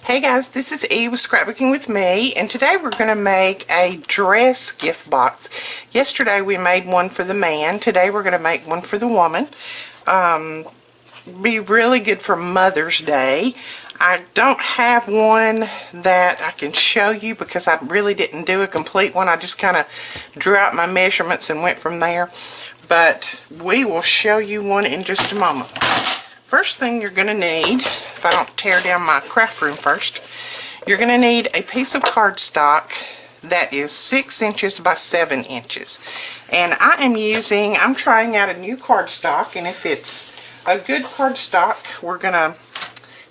Hey guys, this is E with Scrapbooking with me, and today we're going to make a dress gift box. Yesterday we made one for the man. Today we're going to make one for the woman. Be really good for Mother's Day. I don't have one that I can show you because I really didn't do a complete one. I just kind of drew out my measurements and went from there. But we will show you one in just a moment. First thing you're going to need, if I don't tear down my craft room first, you're going to need a piece of cardstock that is 6 inches by 7 inches. And I'm trying out a new cardstock, and if it's a good cardstock, we're going to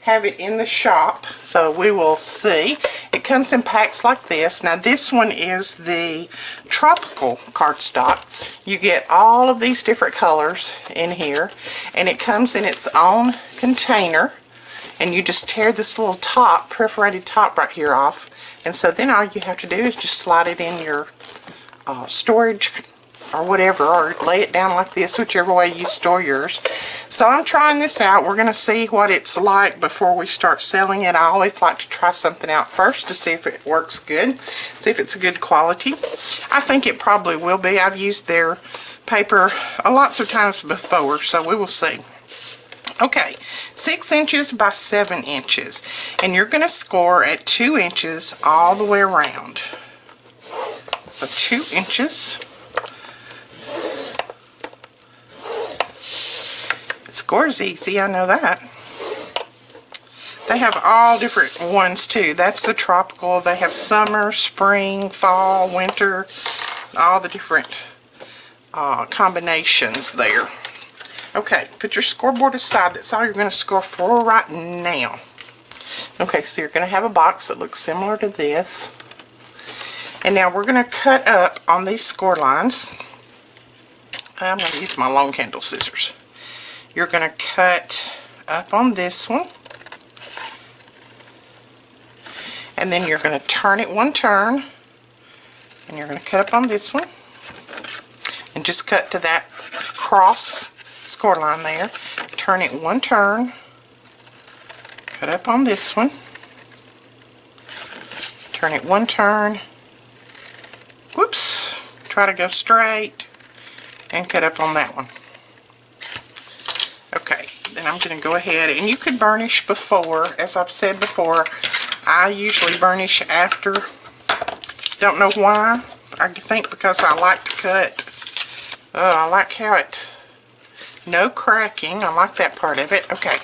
have it in the shop, so we will see. It comes in packs like this. Now this one is the tropical cardstock. You get all of these different colors in here, and it comes in its own container, and you just tear this little top, perforated top right here off, and so then all you have to do is just slide it in your storage or whatever, or lay it down like this, whichever way you store yours. So I'm trying this out. We're going to see what it's like before we start selling it. I always like to try something out first to see if it works good, see if it's a good quality. I think it probably will be. I've used their paper lots of times before, so we will see. Okay, 6 inches by 7 inches, and you're going to score at 2 inches all the way around. So 2 inches. Score's easy, I know that. They have all different ones too. That's the tropical. They have summer, spring, fall, winter, all the different combinations there. Okay, put your scoreboard aside. That's all you're going to score for right now. Okay, so you're going to have a box that looks similar to this. And now we're going to cut up on these score lines. I'm going to use my long handle scissors. You're going to cut up on this one, and then you're going to turn it one turn, and you're going to cut up on this one, and just cut to that cross score line there. Turn it one turn, cut up on this one, turn it one turn, whoops, try to go straight, and cut up on that one. Okay, then I'm going to go ahead, and you could burnish before. As I've said before, I usually burnish after. Don't know why. I think because I like to cut. I like how no cracking. I like that part of it. Okay.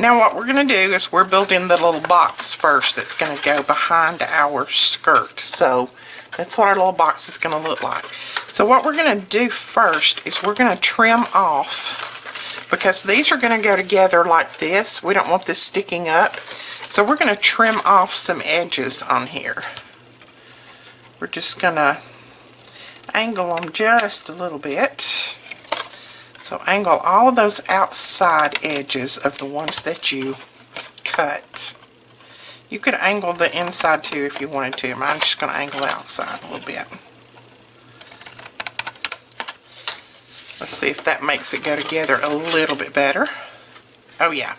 Now what we're going to do is we're building the little box first that's going to go behind our skirt. So that's what our little box is going to look like. So what we're going to do first is we're going to trim off, because these are going to go together like this. We don't want this sticking up. So we're going to trim off some edges on here. We're just going to angle them just a little bit. So angle all of those outside edges of the ones that you cut. You could angle the inside too if you wanted to. I'm just going to angle the outside a little bit. Let's see if that makes it go together a little bit better. Oh yeah.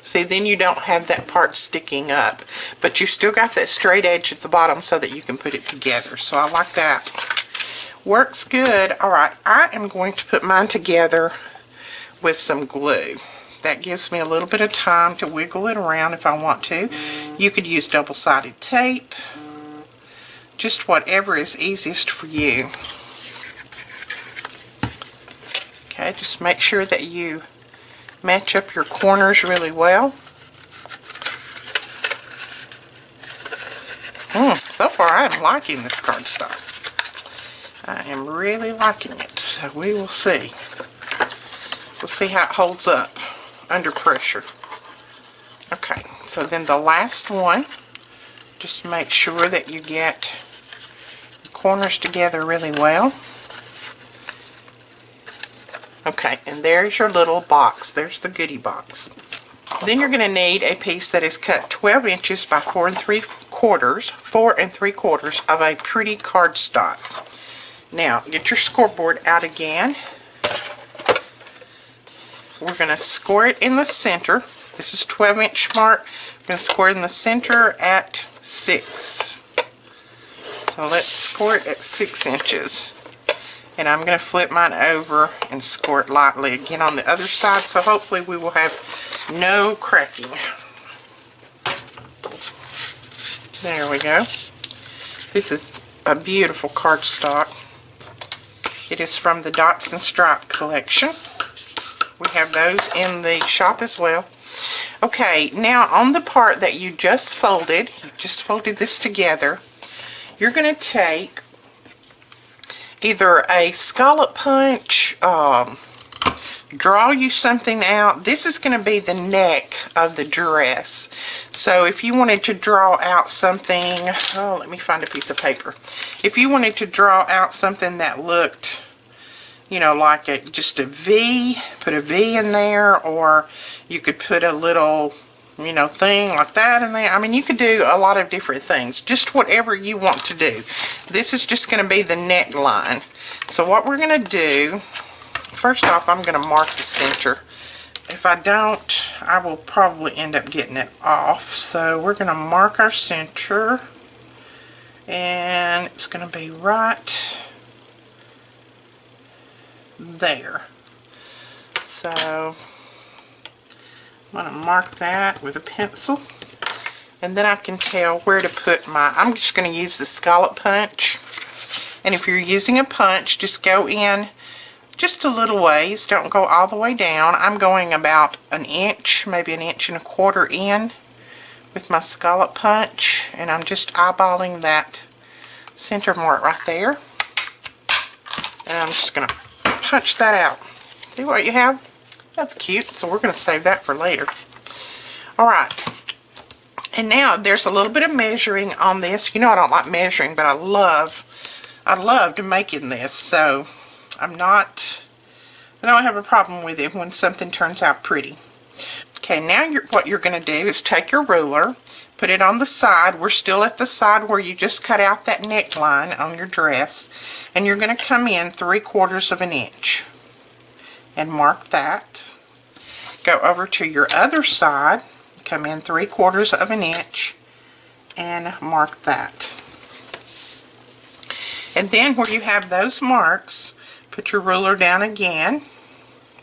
See, then you don't have that part sticking up, but you still got that straight edge at the bottom so that you can put it together. So I like that. Works good. Alright, I am going to put mine together with some glue. That gives me a little bit of time to wiggle it around if I want to. You could use double-sided tape. Just whatever is easiest for you. Okay, just make sure that you match up your corners really well. So far I'm liking this cardstock. I am really liking it, so we will see. We'll see how it holds up under pressure. Okay, so then the last one, just make sure that you get the corners together really well. Okay, and there's your little box. There's the goodie box. Then you're going to need a piece that is cut 12 inches by 4 3/4 of a pretty cardstock. Now, get your scoreboard out again. we're going to score it in the center. This is 12-inch mark. We're going to score it in the center at 6. So let's score it at 6 inches. And I'm going to flip mine over and score it lightly again on the other side, so hopefully we will have no cracking. There we go. This is a beautiful cardstock. It is from the Dots and Stripe collection. We have those in the shop as well. Okay, now on the part that you just folded this together, you're going to take either a scallop punch, draw you something out. This is going to be the neck of the dress. So if you wanted to draw out something, oh, let me find a piece of paper. If you wanted to draw out something that looked, you know, like just a V, put a V in there, or you could put a little, you know, thing like that in there. I mean, you could do a lot of different things, just whatever you want to do. This is just going to be the neckline. So what we're going to do, first off, I'm going to mark the center. If I don't, I will probably end up getting it off. So we're going to mark our center, and it's going to be right there. So I'm going to mark that with a pencil, and then I can tell where to put my, I'm just going to use the scallop punch. And if you're using a punch, just go in just a little ways, don't go all the way down. I'm going about an inch, maybe an inch and a quarter in with my scallop punch, and I'm just eyeballing that center mark right there. And I'm just going to punch that out. See what you have? That's cute, so we're going to save that for later. Alright, and now there's a little bit of measuring on this. You know I don't like measuring, but I loved making this, so I don't have a problem with it when something turns out pretty. Okay, now what you're going to do is take your ruler, put it on the side. We're still at the side where you just cut out that neckline on your dress, and you're going to come in 3/4 of an inch and mark that. Go over to your other side, come in 3/4 of an inch and mark that. And then where you have those marks, put your ruler down again,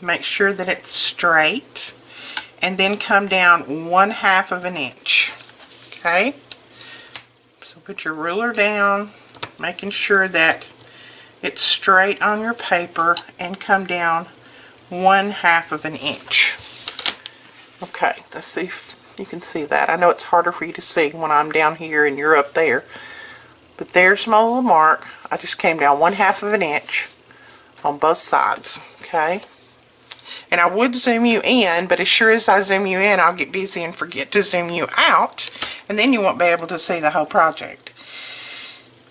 make sure that it's straight, and then come down 1/2 of an inch. Okay? So put your ruler down, making sure that it's straight on your paper, and come down 1/2 of an inch. Okay, let's see if you can see that. I know it's harder for you to see when I'm down here and you're up there. But there's my little mark. I just came down 1/2 of an inch on both sides. Okay? And I would zoom you in, but as sure as I zoom you in, I'll get busy and forget to zoom you out. And then you won't be able to see the whole project.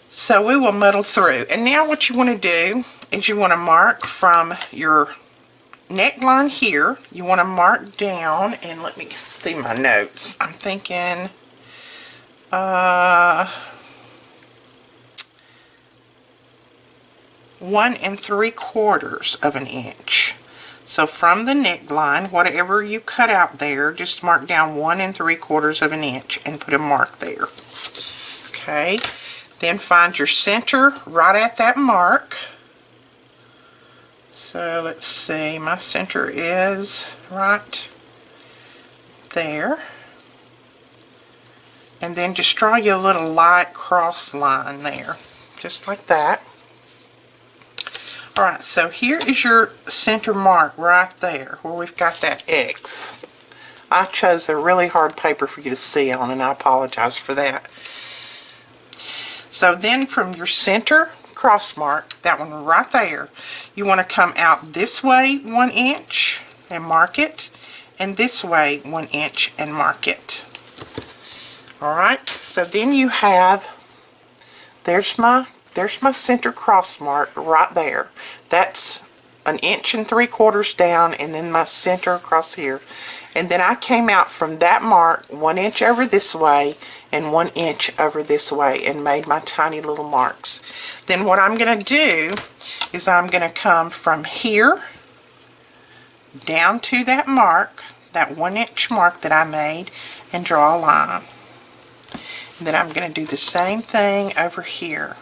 So we will muddle through. And now what you want to do is you want to mark from your neckline here. You want to mark down, and let me see my notes. I'm thinking 1 3/4 of an inch. So from the neckline, whatever you cut out there, just mark down 1 3/4 of an inch and put a mark there. Okay, then find your center right at that mark. So let's see, my center is right there. And then just draw you a little light cross line there, just like that. Alright, so here is your center mark right there where we've got that X. I chose a really hard paper for you to see on, and I apologize for that. So then from your center cross mark, that one right there, you want to come out this way 1 inch and mark it, and this way 1 inch and mark it. Alright, so then you have, there's my center cross mark right there. That's 1 3/4 down, and then my center across here. And then I came out from that mark 1 inch over this way and 1 inch over this way and made my tiny little marks. Then what I'm going to do is I'm going to come from here down to that mark, that 1-inch mark that I made, and draw a line. And then I'm going to do the same thing over here.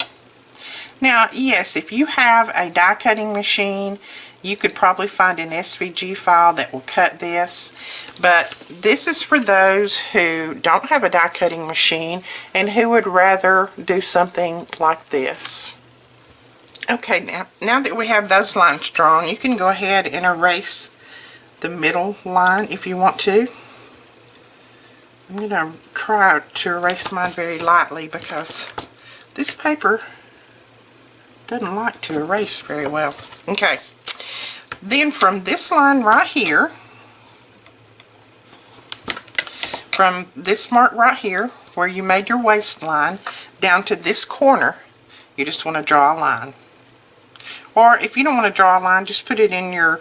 Now, yes, if you have a die cutting machine, you could probably find an SVG file that will cut this, but this is for those who don't have a die cutting machine and who would rather do something like this. Okay, now that we have those lines drawn, you can go ahead and erase the middle line if you want to. I'm going to try to erase mine very lightly because this paper doesn't like to erase very well. Okay, then from this line right here, from this mark right here where you made your waistline down to this corner, you just want to draw a line. Or if you don't want to draw a line, just put it in your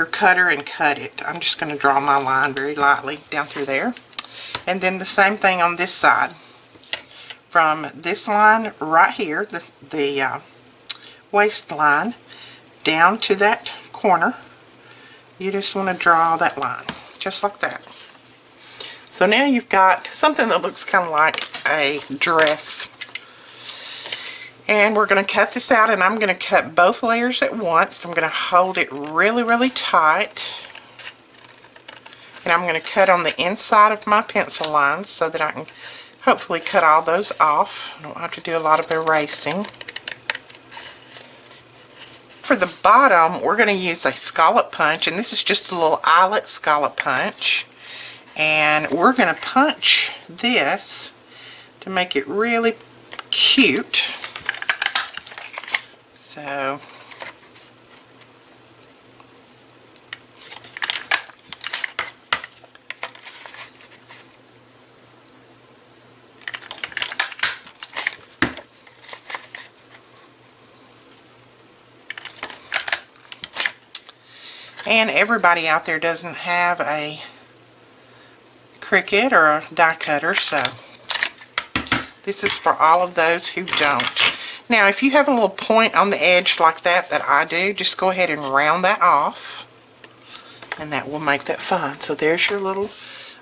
cutter and cut it. I'm just going to draw my line very lightly down through there. And then the same thing on this side. From this line right here, the waistline, down to that corner, you just want to draw that line, just like that. So now you've got something that looks kind of like a dress. And we're going to cut this out, and I'm going to cut both layers at once. I'm going to hold it really, really tight. And I'm going to cut on the inside of my pencil lines so that I can hopefully cut all those off. I don't have to do a lot of erasing. For the bottom, we're going to use a scallop punch, and this is just a little eyelet scallop punch. And we're going to punch this to make it really cute. So, and everybody out there doesn't have a Cricut or a die cutter, so this is for all of those who don't. Now, if you have a little point on the edge like that I do, just go ahead and round that off, and that will make that fun. So there's your little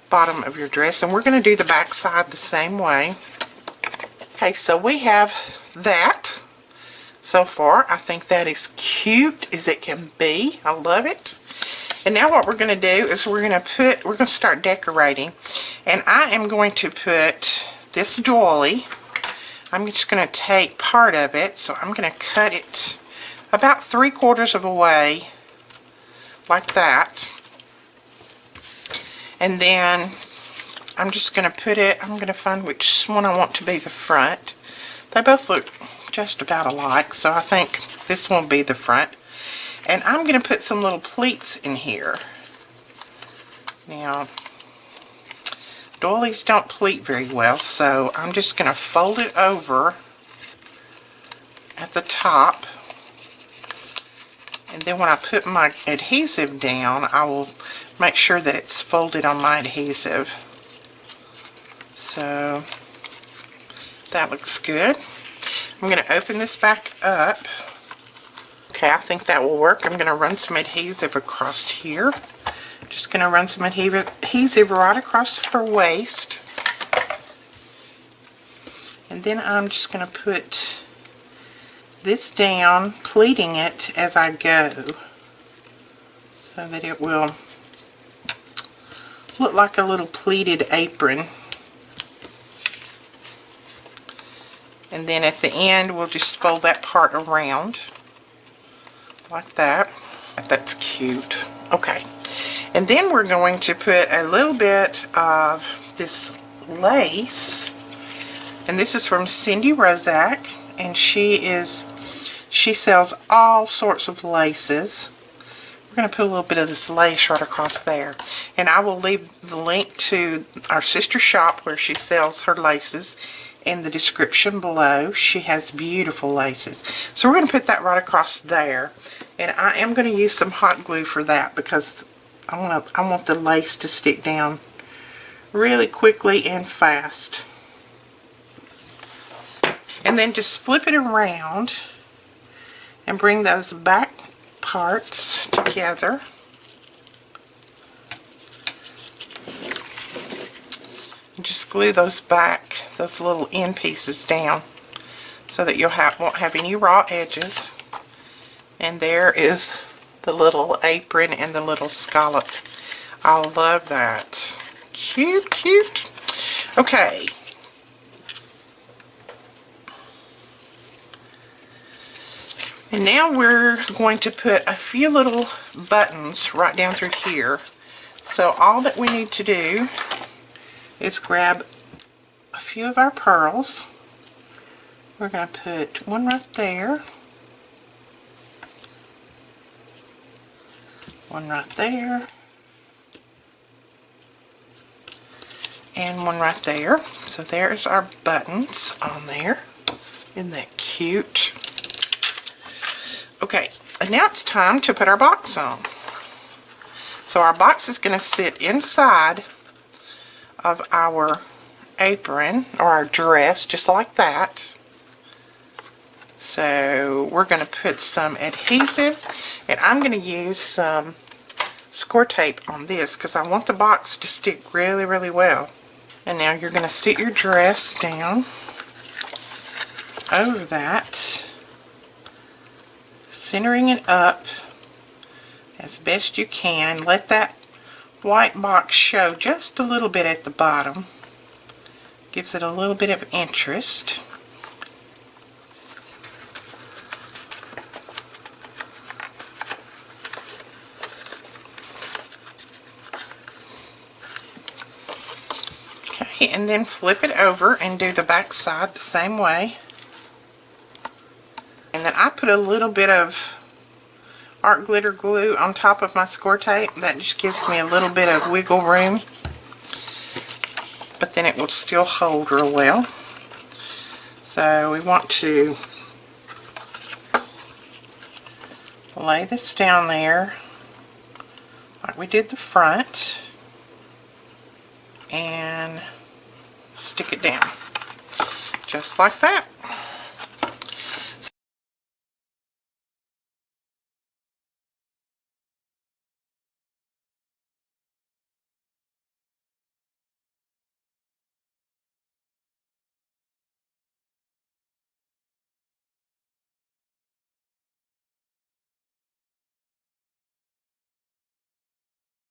bottom of your dress, and we're going to do the back side the same way. Okay, so we have that so far. I think that is cute as it can be. I love it. And now what we're going to do is we're going to start decorating, and I am going to put this doily. I'm just going to take part of it, so I'm going to cut it about 3/4 of a way, like that. And then I'm just going to put it, I'm going to find which one I want to be the front. They both look just about alike, so I think this one will be the front. And I'm going to put some little pleats in here. Now, doilies don't pleat very well, so I'm just going to fold it over at the top. And then when I put my adhesive down, I will make sure that it's folded on my adhesive. So that looks good. I'm going to open this back up. Okay, I think that will work. I'm going to run some adhesive across here. Just going to run some adhesive right across her waist. And then I'm just going to put this down, pleating it as I go, so that it will look like a little pleated apron. And then at the end, we'll just fold that part around, like that. That's cute. Okay. And then we're going to put a little bit of this lace, and this is from Cindy Rozak, and she sells all sorts of laces. We're going to put a little bit of this lace right across there, and I will leave the link to our sister shop where she sells her laces in the description below. She has beautiful laces. So we're going to put that right across there, and I am going to use some hot glue for that because I want the lace to stick down really quickly and fast. And then just flip it around and bring those back parts together just glue those back, those little end pieces down so that you won't have any raw edges. And there is the little apron and the little scallop. I love that. Cute, cute. Okay. And now we're going to put a few little buttons right down through here. So all that we need to do is grab a few of our pearls. We're going to put one right there, one right there, and one right there. So there's our buttons on there. Isn't that cute? Okay, and now it's time to put our box on. So our box is going to sit inside of our apron or our dress, just like that. So we're going to put some adhesive, and I'm going to use some score tape on this because I want the box to stick really, really well. And now you're going to sit your dress down over that, centering it up as best you can. Let that white box show just a little bit at the bottom. Gives it a little bit of interest. Okay, and then flip it over and do the back side the same way. And then I put a little bit of art glitter glue on top of my score tape. That just gives me a little bit of wiggle room, but then it will still hold real well. So we want to lay this down there like we did the front and stick it down just like that.